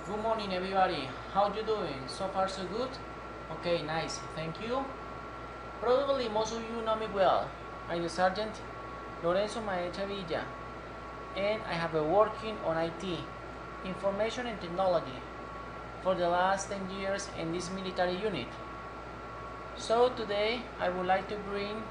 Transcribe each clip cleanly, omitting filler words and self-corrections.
Good morning, everybody. How you doing? So far, so good? Okay, nice. Thank you. Probably most of you know me well. I'm the Sergeant Lorenzo Maecha Villa, and I have been working on IT, information and technology, for the last 10 years in this military unit. So today, I would like to bring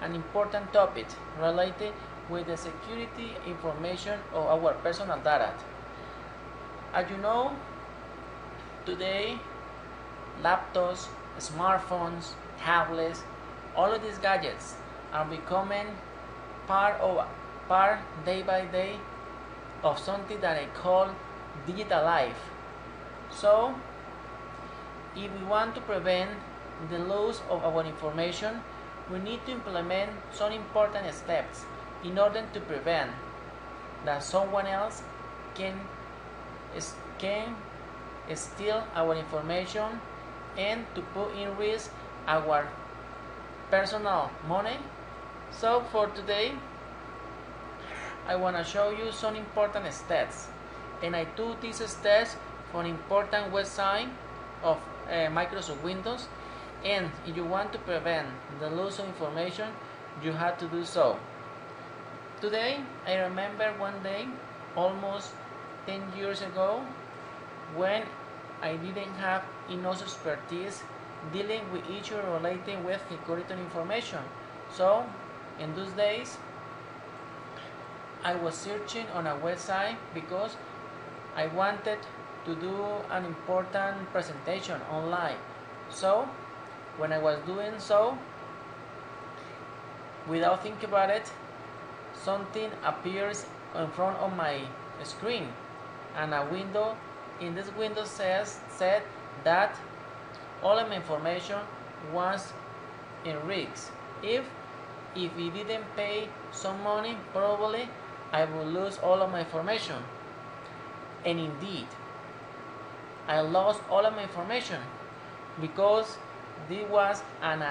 an important topic related with the security information of our personal data. As you know, today laptops, smartphones, tablets, all of these gadgets are becoming part day by day of something that I call digital life. So, if we want to prevent the loss of our information, we need to implement some important steps in order to prevent that someone else can can steal our information and to put in risk our personal money. So for today, I want to show you some important steps, and I took these steps from an important website of Microsoft Windows. And if you want to prevent the loss of information, you have to do so. Today, I remember one day, almost 10 years ago, when I didn't have enough expertise dealing with issues related with security information. So, in those days, I was searching on a website because I wanted to do an important presentation online. So, when I was doing so, without thinking about it, something appears in front of my screen, and a window in this window said that all of my information was in risk. If we didn't pay some money, probably I will lose all of my information. And indeed, I lost all of my information because this was an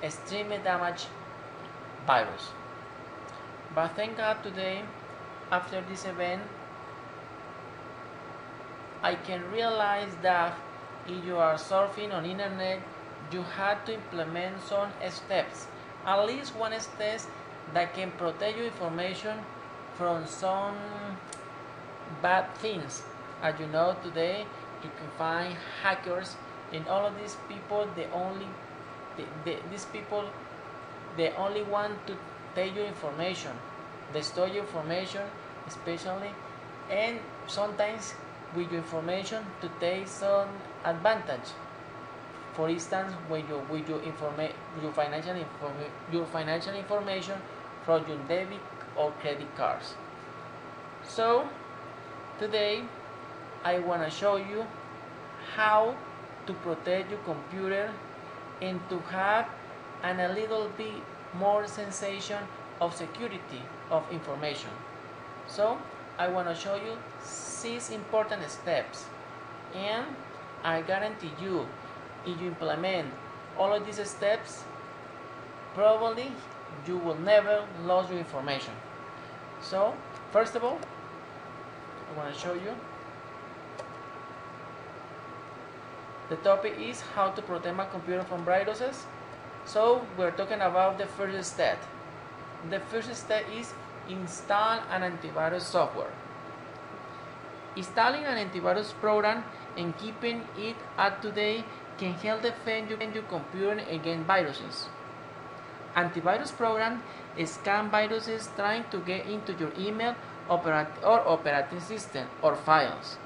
extremely damaged virus. But thank God today, after this event, I can realize that if you are surfing on internet, you have to implement some steps, at least one step that can protect your information from some bad things. As you know, today you can find hackers, and all of these people, these people, they only want to take your information, they store your information, especially, and sometimes with your information to take some advantage. For instance, when you with your financial information from your debit or credit cards. So today I want to show you how to protect your computer and to have a little bit more sensation of security of information. So I want to show you 6 important steps, and I guarantee you, if you implement all of these steps, probably you will never lose your information. So first of all, I want to show you the topic is how to protect my computer from viruses. So we're talking about the first step. The first step is install an antivirus software. Installing an antivirus program and keeping it up to date can help defend your computer against viruses. Antivirus programs scan viruses trying to get into your email or operating system or files.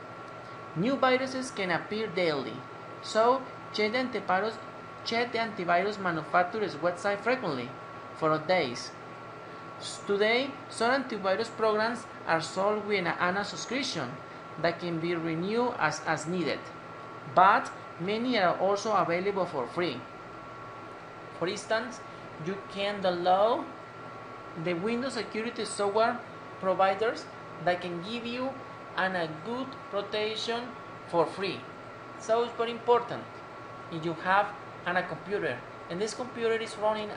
New viruses can appear daily, so check the antivirus manufacturer's website frequently for updates. Today, some antivirus programs are sold with an annual subscription that can be renewed as needed, but many are also available for free. For instance, you can download the Windows security software providers that can give you a good protection for free. So it's very important if you have a computer and this computer is running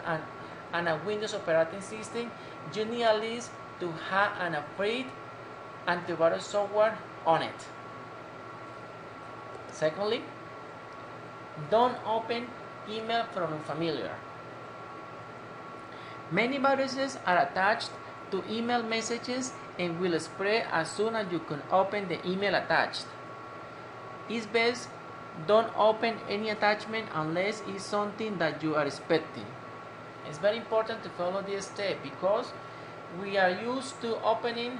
on a Windows operating system, you need at least to have a free antivirus software on it. Secondly, don't open email from unfamiliar. Many viruses are attached to email messages and will spread as soon as you can open the email attached. It's best don't open any attachment unless it's something that you are expecting. It's very important to follow this step because we are used to opening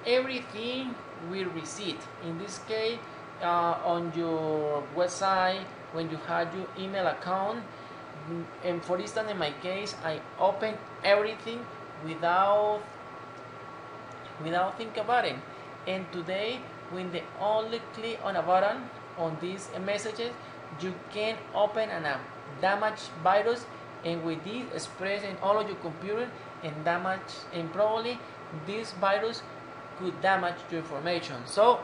everything we receive. In this case, on your website, when you have your email account, and for instance, in my case, I open everything without think about it. And today, when they only click on a button on these messages, you can open a damaged virus, and with this spread in all of your computer and damage, and probably this virus could damage your information. So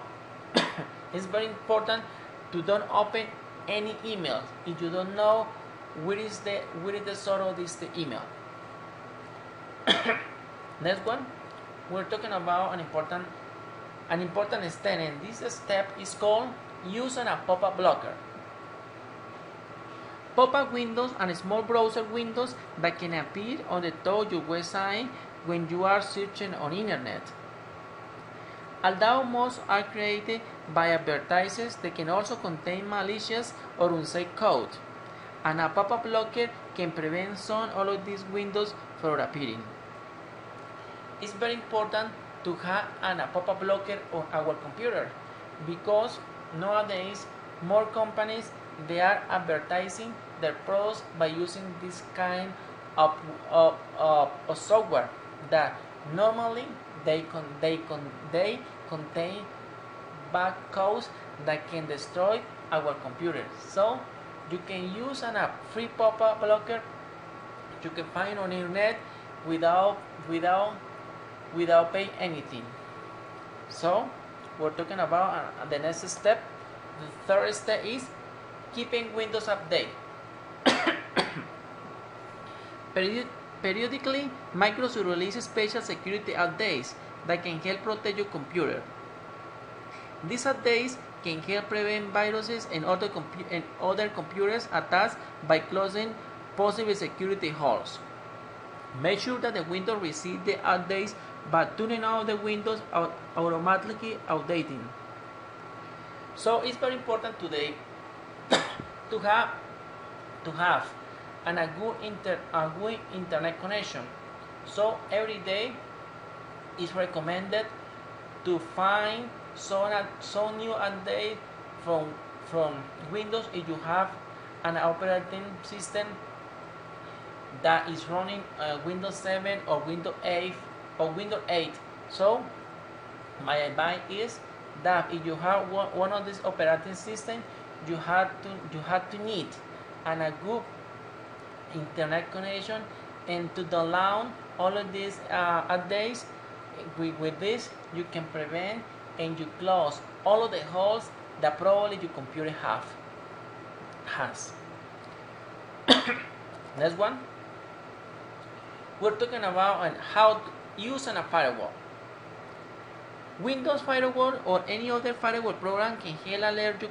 it's very important to don't open any email if you don't know where is the source of this email. Next one, we're talking about an important step, and this step is called using a pop-up blocker. Pop-up windows are small browser windows that can appear on the top of your website when you are searching on internet. Although most are created by advertisers, they can also contain malicious or unsafe code, and a pop-up blocker can prevent some all of these windows from appearing. It's very important to have a pop-up blocker on our computer because nowadays more companies they are advertising their products by using this kind of software that normally they contain bad codes that can destroy our computer. So you can use a free pop-up blocker you can find on the internet without paying anything. So we're talking about the next step. The third step is keeping Windows update. Periodically, Microsoft releases special security updates that can help protect your computer. These updates can help prevent viruses and other computers attacks by closing possible security holes. Make sure that the Windows receives the updates by turning off the Windows automatically updating. So it's very important today to have a good internet connection. So every day it's recommended to find some new update from Windows if you have an operating system that is running Windows 7 or Windows 8 or Windows 8. So my advice is that if you have one of these operating systems, you have to need a good internet connection and to download all of these updates. With this, you can prevent and you close all of the holes that probably your computer has. Next one, we're talking about how to use a firewall. Windows Firewall or any other firewall program can help alert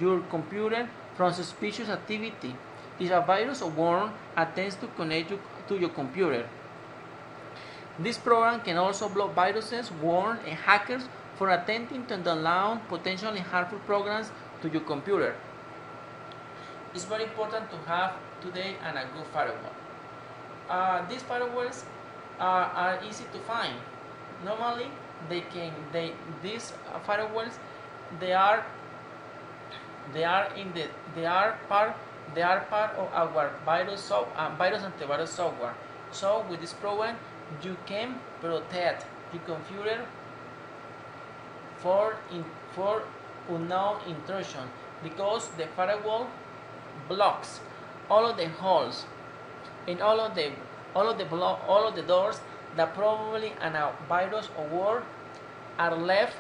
your computer from suspicious activity if a virus or worm attempts to connect to your computer. This program can also block viruses, worms, and hackers from attempting to download potentially harmful programs to your computer. It's very important to have today a good firewall. These firewalls are easy to find. Normally, these firewalls they are part of our virus antivirus software. So with this program, you can protect your computer for unknown intrusion because the firewall blocks all of the holes and all of the doors that probably a virus or worm are left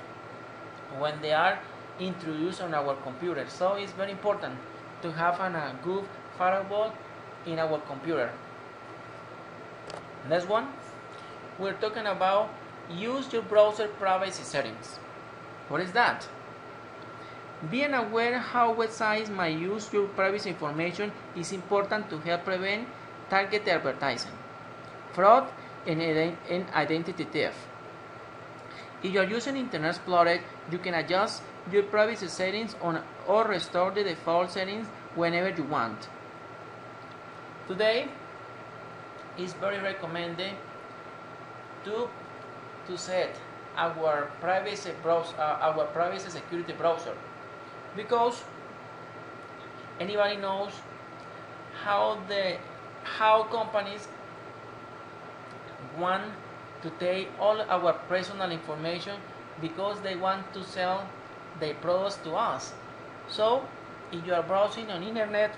when they are introduced on our computer. So it's very important to have a good firewall in our computer. Next one, we're talking about use your browser privacy settings. What is that? Being aware how websites might use your privacy information is important to help prevent targeted advertising, fraud, and identity theft. If you are using Internet Explorer, you can adjust your privacy settings or restore the default settings whenever you want. Today, it's very recommended to set our privacy security browser, because anybody knows how companies want to take all our personal information because they want to sell their products to us. So if you are browsing on internet,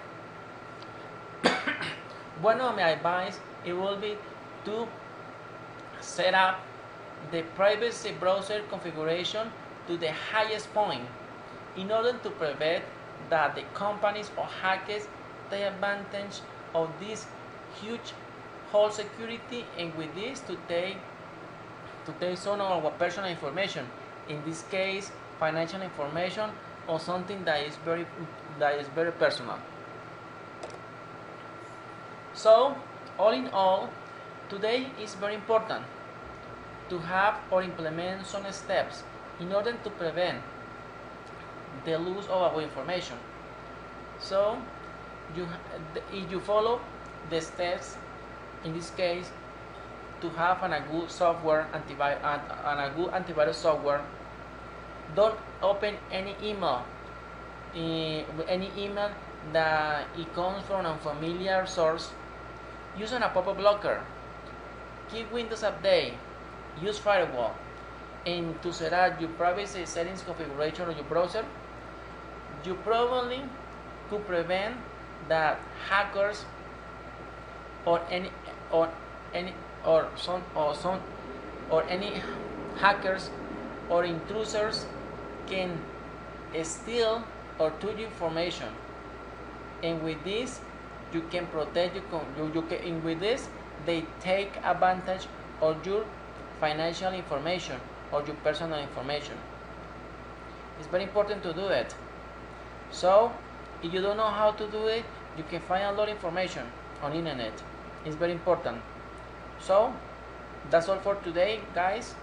one of my advice it will be to set up the privacy browser configuration to the highest point in order to prevent that the companies or hackers take advantage of this huge hole security, and with this to take some of our personal information, in this case financial information or something that is very personal. So all in all, today is very important to have or implement some steps in order to prevent the loss of our information. So if you follow the steps, in this case, to have a good software and a good antivirus software, don't open any email that it comes from an unfamiliar source. Use a pop-up blocker, keep Windows update, use firewall, and to set up your privacy settings configuration on your browser, you probably could prevent that hackers or any hackers or intruders can steal or take your information, and with this you can protect and with this they take advantage of your financial information or your personal information. It's very important to do it. So if you don't know how to do it, you can find a lot of information on internet. It's very important. So that's all for today, guys.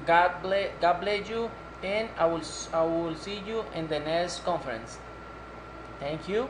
God bless you, and I will see you in the next conference. Thank you.